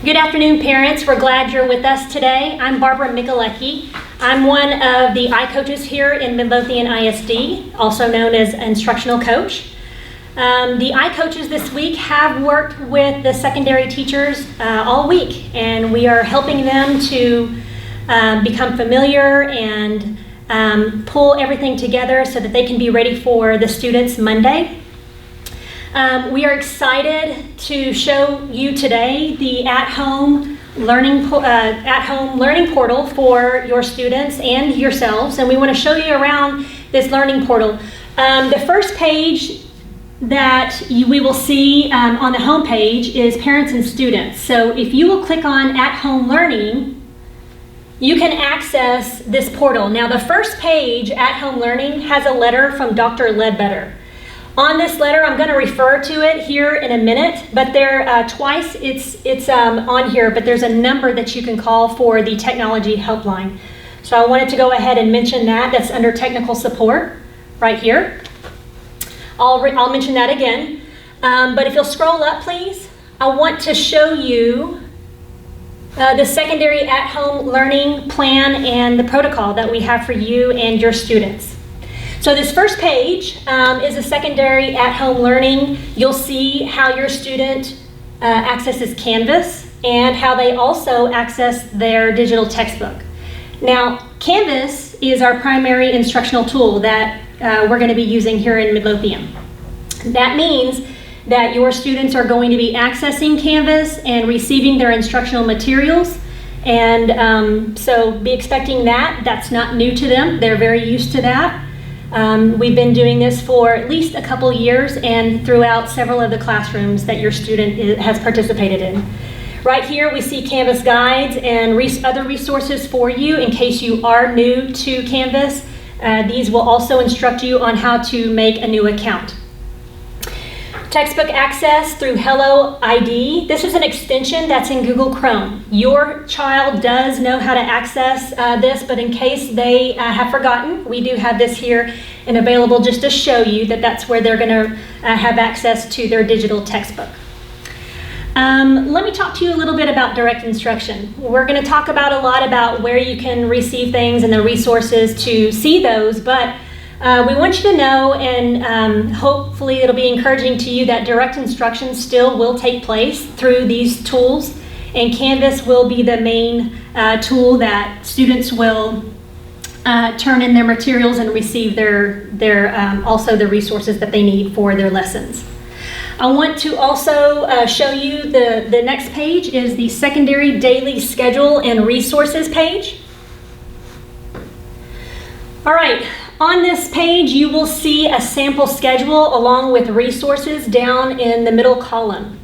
Good afternoon, parents. We're glad you're with us today. I'm Barbara Michalewski. I'm one of the iCoaches here in Midlothian ISD, also known as instructional coach. The iCoaches this week have worked with the secondary teachers all week, and we are helping them to become familiar and pull everything together so that they can be ready for the students Monday. We are excited to show you today the at-home learning portal for your students and yourselves, and we want to show you around this learning portal. The first page that we will see on the home page is parents and students. So if you will click on at-home learning, you can access this portal. Now the first page, at-home learning, has a letter from Dr. Ledbetter. On this letter, I'm going to refer to it here in a minute, but there twice it's on here, but there's a number that you can call for the technology helpline. So I wanted to go ahead and mention that. That's under technical support right here. I'll mention that again. But if you'll scroll up, please, I want to show you the secondary at-home learning plan and the protocol that we have for you and your students. So this first page is a secondary at-home learning. You'll see how your student accesses Canvas and how they also access their digital textbook. Now, Canvas is our primary instructional tool that we're going to be using here in Midlothian. That means that your students are going to be accessing Canvas and receiving their instructional materials. And so be expecting that. That's not new to them. They're very used to that. We've been doing this for at least a couple years and throughout several of the classrooms that your student has participated in. Right here we see Canvas guides and other resources for you in case you are new to Canvas. These will also instruct you on how to make a new account. Textbook access through Hello ID. This is an extension that's in Google Chrome. Your child does know how to access this, but in case they have forgotten, we do have this here and available just to show you that that's where they're going to have access to their digital textbook. Let me talk to you a little bit about direct instruction. We're going to talk about a lot about where you can receive things and the resources to see those, but we want you to know, and hopefully it'll be encouraging to you, that direct instruction still will take place through these tools, and Canvas will be the main tool that students will turn in their materials and receive also the resources that they need for their lessons. I want to also show you the next page is the secondary daily schedule and resources page. All right. On this page, you will see a sample schedule along with resources down in the middle column.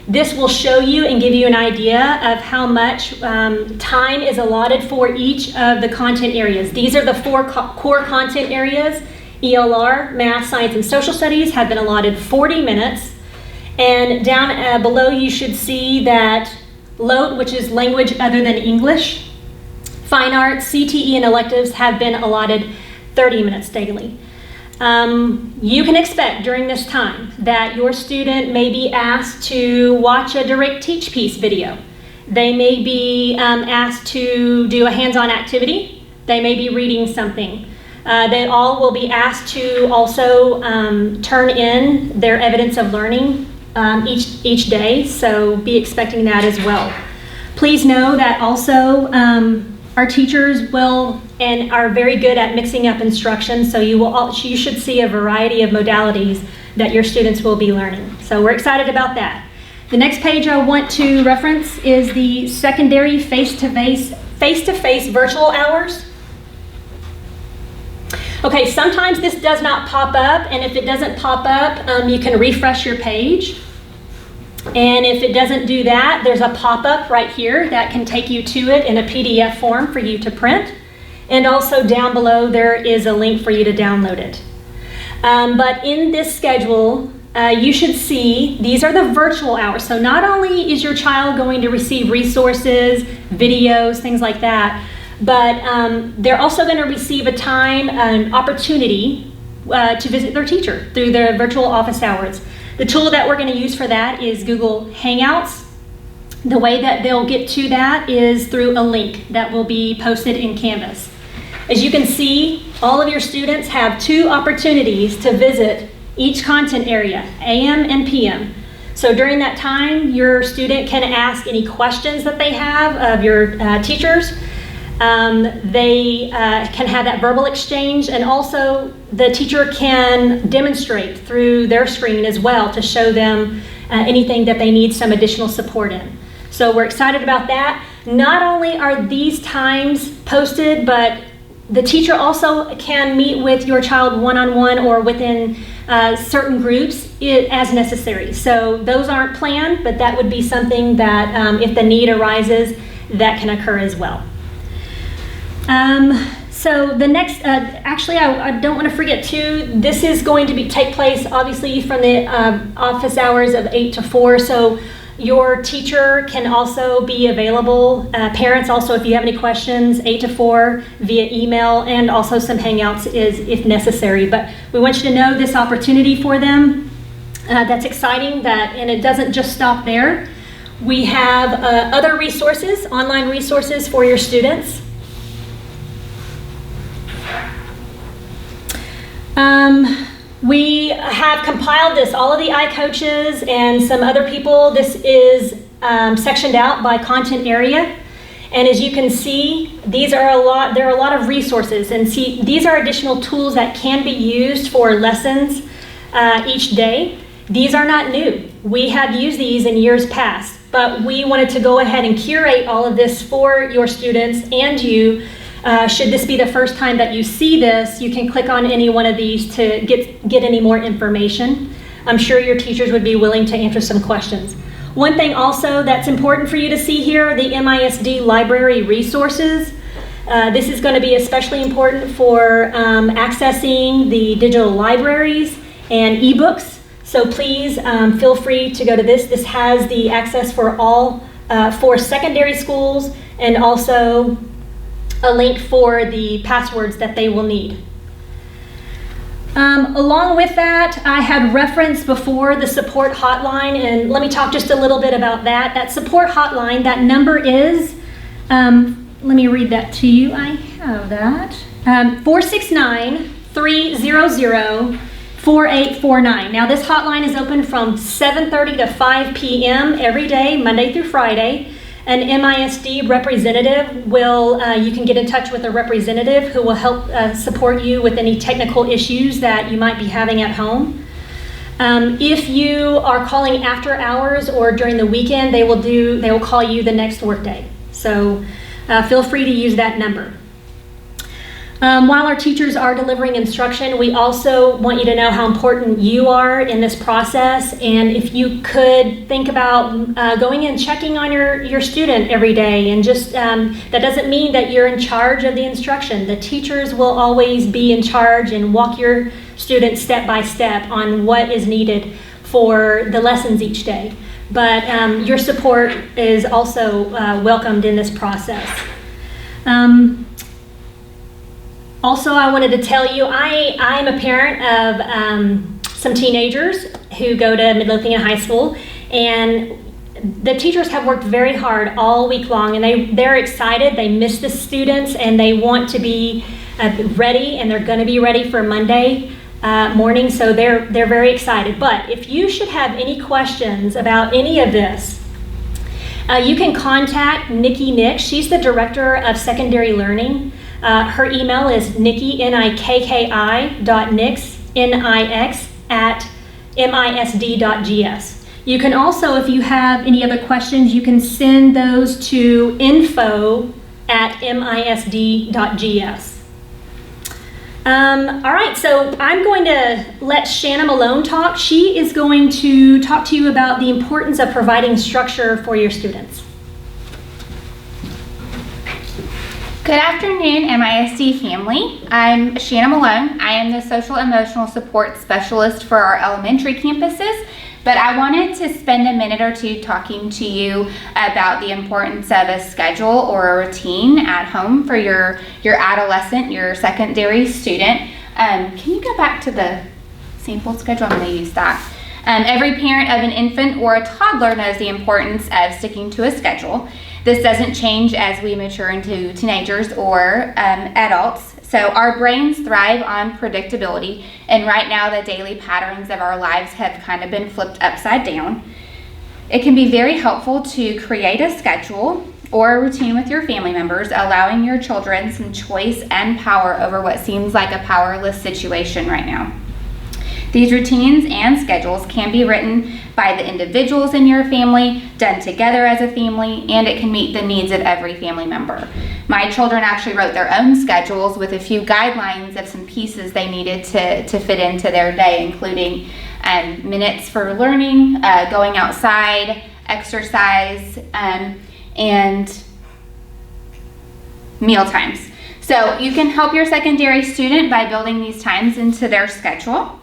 This will show you and give you an idea of how much time is allotted for each of the content areas. These are the four core content areas. ELR, Math, Science, and Social Studies have been allotted 40 minutes. And down below you should see that LOTE, which is Language Other Than English, Fine Arts, CTE, and electives have been allotted 30 minutes daily. You can expect during this time that your student may be asked to watch a direct teach piece video. They may be asked to do a hands-on activity. They may be reading something. They all will be asked to also turn in their evidence of learning each day, so be expecting that as well. Please know that also our teachers will and are very good at mixing up instruction, so you should see a variety of modalities that your students will be learning. So we're excited about that. The next page I want to reference is the secondary face-to-face virtual hours. Okay, sometimes this does not pop up, and if it doesn't pop up, you can refresh your page. And if it doesn't do that, there's a pop-up right here that can take you to it in a PDF form for you to print. And also down below there is a link for you to download it. But in this schedule, you should see these are the virtual hours. So not only is your child going to receive resources, videos, things like that, but they're also going to receive a time, an opportunity to visit their teacher through their virtual office hours. The tool that we're going to use for that is Google Hangouts. The way that they'll get to that is through a link that will be posted in Canvas. As you can see, all of your students have 2 opportunities to visit each content area, AM and PM. So during that time, your student can ask any questions that they have of your teachers. They can have that verbal exchange, and also the teacher can demonstrate through their screen as well to show them anything that they need some additional support in. So we're excited about that. Not only are these times posted, but the teacher also can meet with your child one-on-one or within certain groups as necessary. So those aren't planned, but that would be something that if the need arises, that can occur as well. So the next, actually I don't want to forget too, this is going to take place obviously from the office hours of 8 to 4. So your teacher can also be available. Parents also, if you have any questions, 8 to 4 via email, and also some Hangouts if necessary. But we want you to know this opportunity for them. That's exciting, and it doesn't just stop there. We have other resources, online resources for your students. We have compiled this, all of the iCoaches and some other people. This is sectioned out by content area. And as you can see, there are a lot of resources. And see, these are additional tools that can be used for lessons each day. These are not new. We have used these in years past, but we wanted to go ahead and curate all of this for your students and you. Should this be the first time that you see this, you can click on any one of these to get any more information. I'm sure your teachers would be willing to answer some questions. One thing also that's important for you to see here, the MISD library resources. This is going to be especially important for accessing the digital libraries and ebooks. So please feel free to go to this. This has the access for all for secondary schools, and also a link for the passwords that they will need. Along with that, I had referenced before the support hotline, and let me talk just a little bit about that. That support hotline, that number is, let me read that to you. I have that. 469-300-4849. Now this hotline is open from 7:30 to 5 p.m. every day, Monday through Friday. An MISD representative you can get in touch with a representative who will help support you with any technical issues that you might be having at home. If you are calling after hours or during the weekend, they will call you the next workday. So feel free to use that number. While our teachers are delivering instruction, we also want you to know how important you are in this process. And if you could think about going and checking on your student every day, and just that doesn't mean that you're in charge of the instruction. The teachers will always be in charge and walk your student step by step on what is needed for the lessons each day. But your support is also welcomed in this process. Also, I wanted to tell you, I'm a parent of some teenagers who go to Midlothian High School, and the teachers have worked very hard all week long, and they're excited. They miss the students, and they want to be ready, and they're going to be ready for Monday morning, so they're very excited. But if you should have any questions about any of this, you can contact Nikki Nix. She's the Director of Secondary Learning. Her email is nikki@misd.gs. You can also, if you have any other questions, you can send those to info@misd.gs. All right, so I'm going to let Shanna Malone talk. She is going to talk to you about the importance of providing structure for your students. Good afternoon, MISD family. I'm Shanna Malone. I am the Social Emotional Support Specialist for our elementary campuses, but I wanted to spend a minute or two talking to you about the importance of a schedule or a routine at home for your adolescent, your secondary student. Can you go back to the sample schedule? I'm going to use that. Every parent of an infant or a toddler knows the importance of sticking to a schedule. This doesn't change as we mature into teenagers or adults. So our brains thrive on predictability, and right now the daily patterns of our lives have kind of been flipped upside down. It can be very helpful to create a schedule or a routine with your family members, allowing your children some choice and power over what seems like a powerless situation right now. These routines and schedules can be written by the individuals in your family, done together as a family, and it can meet the needs of every family member. My children actually wrote their own schedules with a few guidelines of some pieces they needed to fit into their day, including minutes for learning, going outside, exercise, and meal times. So you can help your secondary student by building these times into their schedule.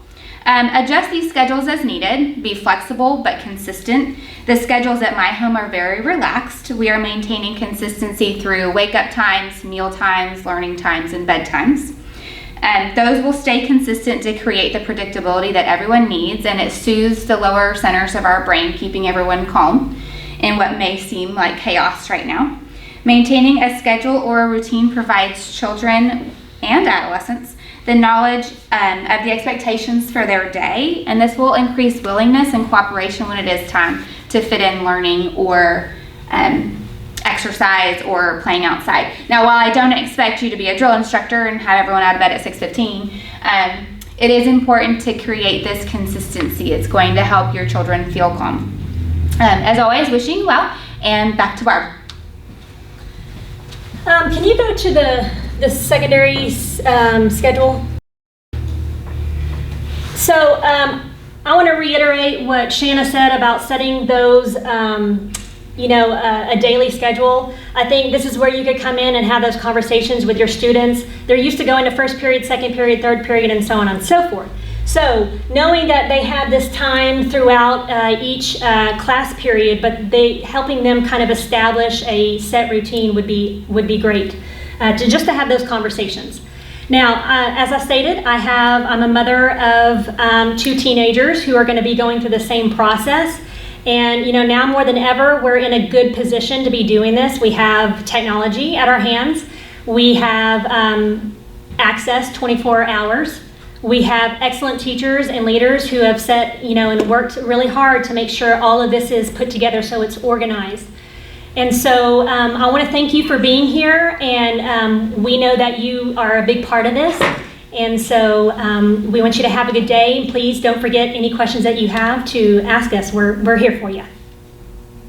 Adjust these schedules as needed. Be flexible but consistent. The schedules at my home are very relaxed. We are maintaining consistency through wake-up times, meal times, learning times, and bedtimes. Those will stay consistent to create the predictability that everyone needs, and it soothes the lower centers of our brain, keeping everyone calm in what may seem like chaos right now. Maintaining a schedule or a routine provides children and adolescents the knowledge of the expectations for their day, and this will increase willingness and cooperation when it is time to fit in learning or exercise or playing outside. Now, while I don't expect you to be a drill instructor and have everyone out of bed at 6:15, it is important to create this consistency. It's going to help your children feel calm. As always, wishing you well, and back to Barb. Can you go to the secondary schedule? So I want to reiterate what Shanna said about setting those, a daily schedule. I think this is where you could come in and have those conversations with your students. They're used to going to first period, second period, third period, and so on and so forth. So knowing that they have this time throughout each class period, but helping them kind of establish a set routine would be great to have those conversations. Now, as I stated, I'm a mother of 2 teenagers who are going to be going through the same process. And now more than ever, we're in a good position to be doing this. We have technology at our hands. We have access 24 hours. We have excellent teachers and leaders who have set, and worked really hard to make sure all of this is put together so it's organized. And so I want to thank you for being here, and we know that you are a big part of this. And so we want you to have a good day. Please don't forget any questions that you have to ask us. We're here for you.